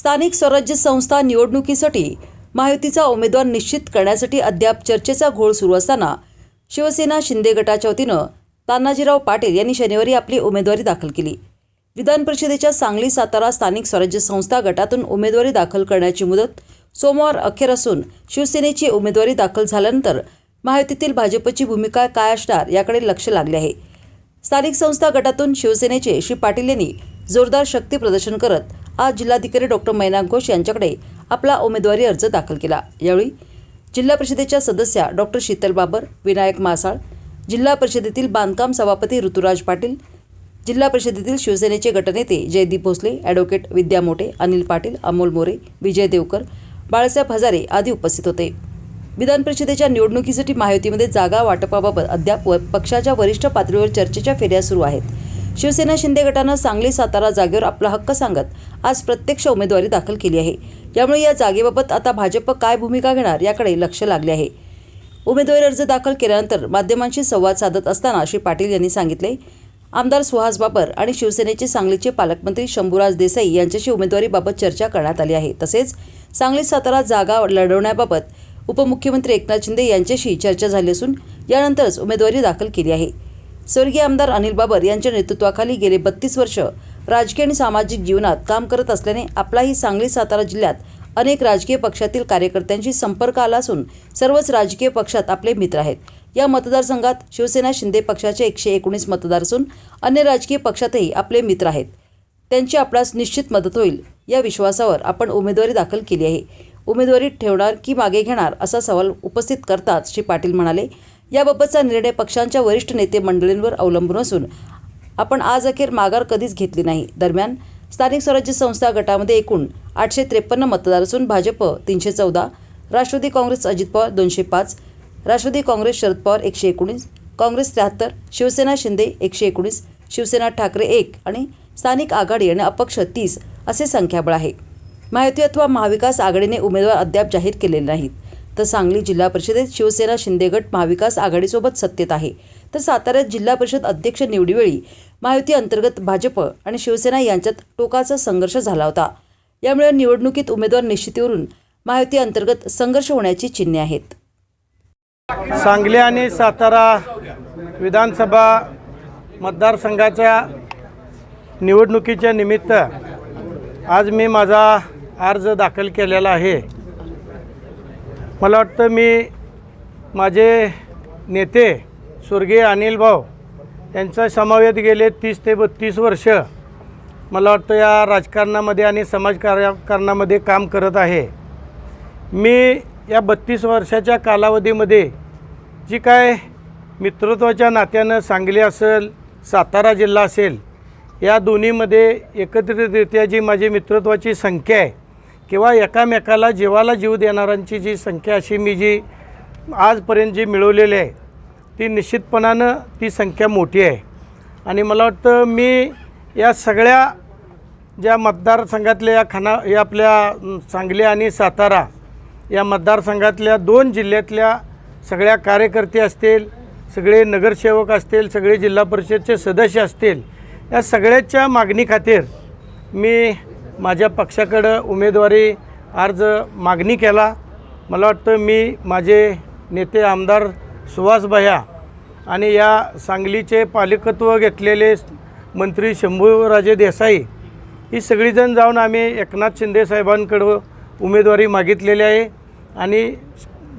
स्थानिक स्वराज्य संस्था निवडणुकीसाठी महायुतीचा उमेदवार निश्चित करण्यासाठी अद्याप चर्चेचा घोळ सुरू असताना शिवसेना शिंदे गटाच्या वतीनं तानाजीराव पाटील यांनी शनिवारी आपली उमेदवारी दाखल केली। विधान परिषदेच्या सांगली सातारा स्थानिक स्वराज्य संस्था गटातून उमेदवारी दाखल करण्याची मुदत सोमवार अखेर असून शिवसेनेची उमेदवारी दाखल झाल्यानंतर महायुतीतील भाजपची भूमिका काय असणार याकडे लक्ष लागले आहे। स्थानिक संस्था गटातून शिवसेनेचे श्री पाटील यांनी जोरदार शक्ती प्रदर्शन करत आज जिल्हाधिकारी डॉक्टर मैनाक घोष यांच्याकडे आपला उमेदवारी अर्ज दाखल केला। यावेळी जिल्हा परिषदेच्या सदस्या डॉक्टर शीतल बाबर, विनायक मासाळ, जिल्हा परिषदेतील बांधकाम सभापती ऋतुराज पाटील, जिल्हा परिषदेतील शिवसेनेचे गटनेते जयदीप भोसले, ॲडव्होकेट विद्या मोठे, अनिल पाटील, अमोल मोरे, विजय देवकर, बाळासाहेब हजारे आदी उपस्थित होते। विधान परिषदेच्या निवडणुकीसाठी महायुतीमध्ये जागा वाटपाबाबत अद्याप पक्षाच्या वरिष्ठ पातळीवर चर्चेच्या फेऱ्या सुरू आहेत। शिवसेना शिंदे गटानं सांगली सातारा जागेवर आपला हक्क सांगत आज प्रत्यक्ष उमेदवारी दाखल केली आहे। यामुळे या जागेबाबत आता भाजप काय भूमिका घेणार याकडे लक्ष लागले आहे। उमेदवारी अर्ज दाखल केल्यानंतर माध्यमांशी संवाद साधत असताना श्री पाटील यांनी सांगितले, आमदार सुहास बाबर आणि शिवसेनेचे सांगलीचे पालकमंत्री शंभूराज देसाई यांच्याशी उमेदवारीबाबत चर्चा करण्यात आली आहे। तसेच सांगली सातारा जागा लढवण्याबाबत उपमुख्यमंत्री एकनाथ शिंदे यांच्याशी चर्चा झाली असून यानंतरच उमेदवारी दाखल केली आहे। स्वर्गीय आमदार अनिल बाबर यांच्या नेतृत्वाखाली गेले 32 वर्ष राजकीय आणि सामाजिक जीवनात काम करत असल्याने आपलाही सांगली सातारा जिल्ह्यात अनेक राजकीय पक्षातील कार्यकर्त्यांशी संपर्क आला असून सर्वच राजकीय पक्षात आपले मित्र आहेत। या मतदारसंघात शिवसेना शिंदे पक्षाचे 119 मतदार असून अन्य राजकीय पक्षातही आपले मित्र आहेत। त्यांची आपणास निश्चित मदत होईल या विश्वासावर आपण उमेदवारी दाखल केली आहे। उमेदवारी ठेवणार की मागे घेणार असा सवाल उपस्थित करताच श्री पाटील म्हणाले, याबाबतचा निर्णय पक्षांच्या वरिष्ठ नेते मंडळींवर अवलंबून असून आपण आज अखेर माघार कधीच घेतली नाही। दरम्यान स्थानिक स्वराज्य संस्था गटामध्ये एकूण 853 मतदार असून भाजप 314, राष्ट्रवादी काँग्रेस अजित पवार 205, राष्ट्रवादी काँग्रेस शरद पवार 119, काँग्रेस 73, शिवसेना शिंदे 119, शिवसेना ठाकरे 1 आणि स्थानिक आघाडी आणि अपक्ष 30 असे संख्याबळ आहे। महायुती अथवा महाविकास आघाडीने उमेदवार अद्याप जाहीर केलेले नाहीत। तर सांगली जिल्हा परिषदेत शिवसेना शिंदे गट महाविकास आघाडीसोबत सत्तेत आहे। तर साताऱ्यात जिल्हा परिषद अध्यक्ष निवडीवेळी महायुती अंतर्गत भाजप आणि शिवसेना यांच्यात टोकाचा संघर्ष झाला होता। यामुळे निवडणुकीत उमेदवार निश्चितीवरून महायुती अंतर्गत संघर्ष होण्याची चिन्हे आहेत। सांगली आणि सातारा विधानसभा मतदारसंघाच्या निवडणुकीच्या निमित्त आज मी माझा अर्ज दाखल केलेला आहे। मला वाटतं मी माझे नेते स्वर्गीय अनिल भाऊ यांचा समवेत गेले 30 ते 32 वर्ष मला वाटतं या राजकारणामध्ये आणि समाजकारणामध्ये काम करत आहे। मी या 32 वर्षाच्या कालावधीमध्ये जी काय मित्रत्वाच्या नात्यानं सांगली असेल, सातारा जिल्हा असेल, या दोन्हीमध्ये एकत्रितरित्या जी माझी मित्रत्वाची संख्या आहे किंवा एकामेकाला जीवाला जीव देणाऱ्यांची जी संख्या अशी मी जी आजपर्यंत जी मिळवलेली आहे ती निश्चितपणानं ती संख्या मोठी आहे। आणि मला वाटतं मी या सगळ्या ज्या मतदारसंघातल्या या आपल्या सांगली आणि सातारा या मतदारसंघातल्या 2 जिल्ह्यातल्या सगळ्या कार्यकर्ते असतील, सगळे नगरसेवक असतील, सगळे जिल्हा परिषदचे सदस्य असतील, या सगळ्याच्या मागणी खातीर मी माझ्या पक्षाकडं उमेदवारी अर्ज मागणी केला। मला वाटतं मी माझे नेते आमदार सुहास भैया आणि या सांगलीचे पालकत्व घेतलेले मंत्री शंभूराजे देसाई ही सगळीजण जाऊन आम्ही एकनाथ शिंदे साहेबांकडं उमेदवारी मागितलेली आहे। आणि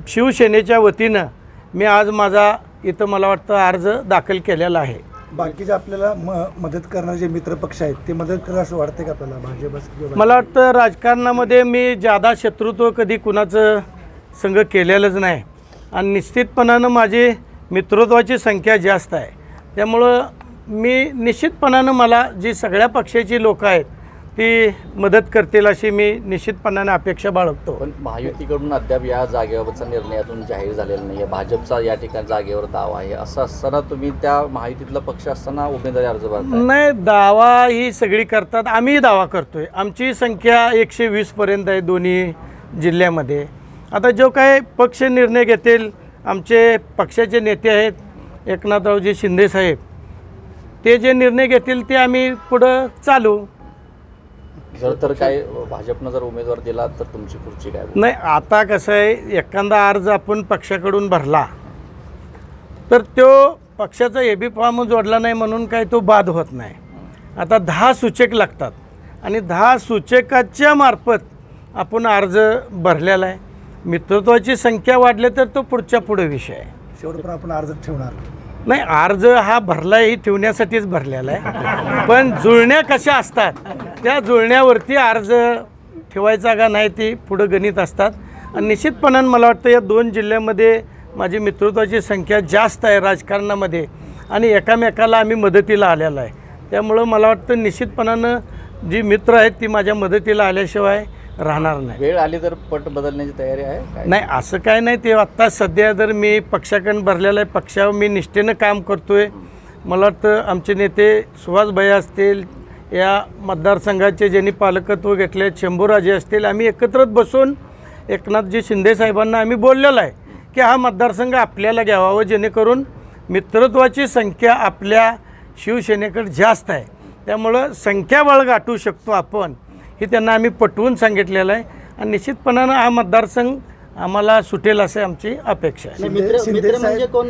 शिवसेनेच्या वतीनं मी आज माझा इथं मला वाटतं अर्ज दाखल केलेला आहे। बाकीचे आपल्याला मदत करणारे जे मित्रपक्ष आहेत ते मदत करायला असं वाटते का आपल्याला भाजप? मला वाटतं राजकारणामध्ये मी जादा शत्रुत्व कधी कुणाचं संघ केलेलंच नाही आणि निश्चितपणानं माझी मित्रत्वाची संख्या जास्त आहे। त्यामुळं मी निश्चितपणानं मला जी सगळ्या पक्षाची लोकं आहेत ती मदत करतील अशी मी निश्चितपणाने अपेक्षा बाळगतो। पण महायुतीकडून अद्याप या जागेबाबतचा निर्णय अजून जाहीर झालेला नाही आहे। भाजपचा या ठिकाणी जागेवर दावा आहे, असं असताना तुम्ही त्या महायुतीतला पक्ष असताना उमेदवारी अर्ज भरताय? नाही, दावा ही सगळी करतात, आम्ही दावा करतोय। आमची संख्या 120 पर्यंत आहे दोन्ही जिल्ह्यामध्ये। आता जो काय पक्ष निर्णय घेतील, आमचे पक्षाचे नेते आहेत एकनाथरावजी शिंदे साहेब, ते जे निर्णय घेतील ते आम्ही पुढं चालू। जर तर काय भाजपनं जर उमेदवार दिला तर तुमची खुर्ची काय नाही, आता कसं आहे, एखादा अर्ज आपण पक्षाकडून भरला तर तो पक्षाचा एबी फॉर्म जोडला नाही म्हणून काय तो बाद होत नाही. आता 10 सूचक लागतात आणि 10 सूचकाच्या मार्फत आपण अर्ज भरलेला आहे. मित्रत्वाची संख्या वाढली तर तो पुढच्या पुढे विषय आहे. शेवटपर्यंत आपण अर्ज ठेवणार. नाही, अर्ज हा भरला ही ठेवण्यासाठीच भरलेला आहे, पण जुळण्या कशा असतात त्या जुळण्यावरती अर्ज ठेवायचा का नाही ती पुढं गणित असतात. आणि निश्चितपणानं मला वाटतं या 2 जिल्ह्यामध्ये माझी मित्रत्वाची संख्या जास्त आहे राजकारणामध्ये आणि एकामेकाला आम्ही मदतीला आलेला आहे. त्यामुळं मला वाटतं निश्चितपणानं जी मित्र आहेत ती माझ्या मदतीला आल्याशिवाय राहणार नाही. वेळ आली तर पट बदलण्याची तयारी आहे काय? नाही, असं काय नाही. ते आत्ता सध्या जर मी पक्षाकडून भरलेलं आहे, पक्षावर मी निष्ठेनं काम करतो आहे. मला वाटतं आमचे नेते सुहासभाई असतील, या मतदारसंघाचे ज्यांनी पालकत्व घेतले शंभूराजे असतील, आम्ही एकत्रच बसून एकनाथजी शिंदे साहेबांना आम्ही बोललेलं आहे की हा मतदारसंघ आपल्याला घ्यावा, जेणेकरून मित्रत्वाची संख्या आपल्या शिवसेनेकडे जास्त आहे, त्यामुळं संख्याबळ गाठू शकतो आपण, हे त्यांना आम्ही पटवून सांगितलेलं आहे. आणि निश्चितपणानं हा मतदारसंघ आम्हाला सुटेल असे आमची अपेक्षा आहे. शिंदे साहेब कोण